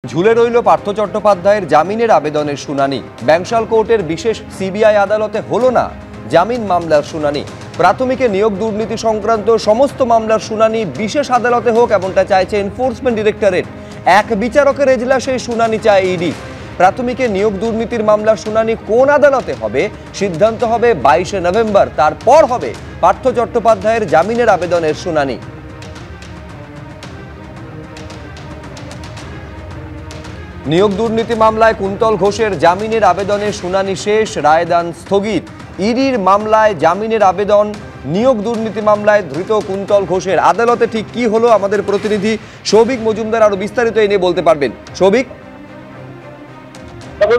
ঝুলে রইল পার্থ চট্টোপাধ্যায়ের জামিনের আবেদনের শুনানি। ব্যাংশাল কোর্টের বিশেষ সিবিআই আদালতে হলো না জামিন মামলার শুনানি। প্রাথমিকে নিয়োগ দুর্নীতি সংক্রান্ত সমস্ত মামলার শুনানি বিশেষ আদালতে হোক, এমনটা চাইছে এনফোর্সমেন্ট ডিরেক্টরেট। এক বিচারকের এজলাসে শুনানি চায় ইডি। প্রাথমিকে নিয়োগ দুর্নীতির মামলার শুনানি কোন আদালতে হবে সিদ্ধান্ত হবে 22শে নভেম্বর। তারপর হবে পার্থ চট্টোপাধ্যায়ের জামিনের আবেদনের শুনানি। নিয়োগ দুর্নীতি মামলায় কুন্তল ঘোষের জামিনের আবেদনের শুনানি শেষ, রায়দান স্থগিত। ইডির মামলায় জামিনের আবেদন, নিয়োগ দুর্নীতি মামলায় ধৃত কুন্তল ঘোষের আদালতে ঠিক কি হলো আমাদের প্রতিনিধি সৌভিক মজুমদার আরো বিস্তারিত এই নিয়ে বলতে পারবেন। সৌভিক,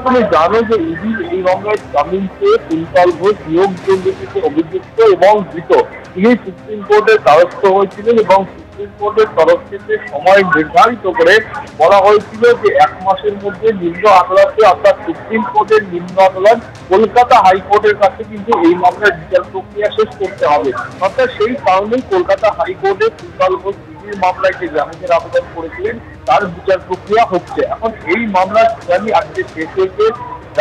তুমি জানো যে ইডি এই মামলায় জামিন চেয়ে কুন্তল ঘোষ নিয়োগ দুর্নীতিতে অভিযুক্ত এবং ধৃত তিনি সুপ্রিম কোর্টের দ্বারস্থ হয়েছিলেন এবং সুপ্রিম কোর্টের তরফ থেকে সময় নির্ধারিত করে বলা হয়েছিল যে 1 মাসের মধ্যে নিম্ন আদালতে অর্থাৎ সুপ্রিম কোর্টের নিম্ন আদালত কলকাতা হাইকোর্টের কাছে কিন্তু এই মামলার বিচার প্রক্রিয়া শেষ করতে হবে। অর্থাৎ সেই কারণেই কলকাতা হাইকোর্টে কুন্তল ঘোষ মামলায় যে জামিনের আবেদন করেছিলেন তার বিচার প্রক্রিয়া হচ্ছে। এখন এই মামলার শুনানি আজকে শেষ হয়েছে,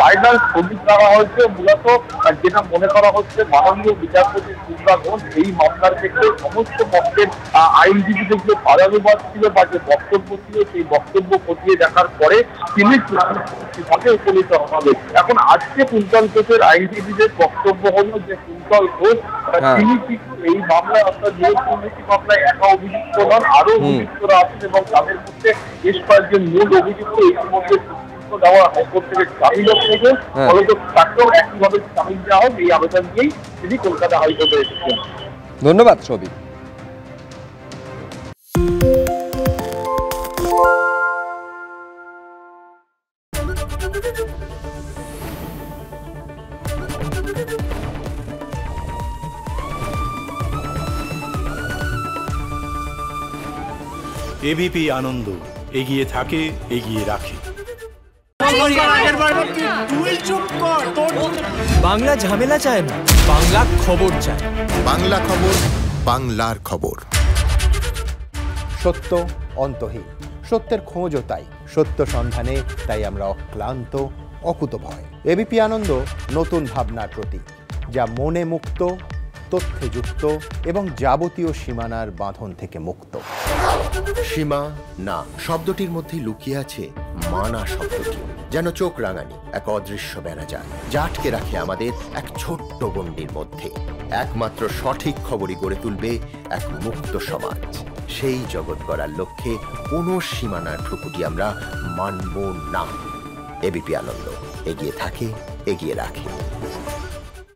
রায়দান স্থগিত করা হয়েছে। মূলত যেটা মনে করা হচ্ছে মাননীয় বিচারপতি সুব্রা ঘোষ এই মামলার ক্ষেত্রে সমস্ত পক্ষের আইনজীবীদের যে বাদানুবাদ ছিল বা যে বক্তব্য ছিল সেই বক্তব্য খতিয়ে দেখার পরে তিনি সিদ্ধান্তে উপনীত হবে। এখন আজকে কুন্তল ঘোষের আইনজীবীদের বক্তব্য হলো যে কুন্তল ঘোষ তিনি কিন্তু এই মামলায় অর্থাৎ নিয়োগ দুর্নীতি মামলায় একা অভিযুক্ত নন, আরো অভিযুক্তরা আছেন এবং তাদের মধ্যে বেশ কয়েকজন মূল অভিযুক্ত এর মধ্যে দেওয়া হাইকোর্ট থেকে জামিন থেকে ফলত তাকেও একইভাবে জামিন দেওয়া হোক এই আবেদন দিয়েই তিনি কলকাতা হাইকোর্টে এসেছেন। ধন্যবাদ সৌভিক। এবিপি আনন্দ, এগিয়ে থাকে, এগিয়ে রাখে। বাংলা ঝামেলা চায় না, বাংলা খবর চায়। বাংলা খবর, বাংলার খবর। সত্য অন্তহীন, সত্যের খোঁজও তাই, সত্য সন্ধানে তাই আমরা অক্লান্ত, অকুতভয়। এবিপি আনন্দ নতুন ভাবনার প্রতীক, যা মনে মুক্ত, তথ্যে যুক্ত এবং যাবতীয় সীমানার বাঁধন থেকে মুক্ত। সীমা না শব্দটির মধ্যে লুকিয়ে আছে মানা শব্দটি, যেন চোখ রাঙানি এক অদৃশ্য বেড়াজাল যা আটকে রাখে আমাদের এক ছোট্ট গণ্ডির মধ্যে। একমাত্র সঠিক খবরই গড়ে তুলবে এক মুক্ত সমাজ। সেই জগৎ গড়ার লক্ষ্যে কোনো সীমানার ঠুকুটি আমরা মানব না। এবিপি আনন্দ, এগিয়ে থাকে, এগিয়ে রাখে।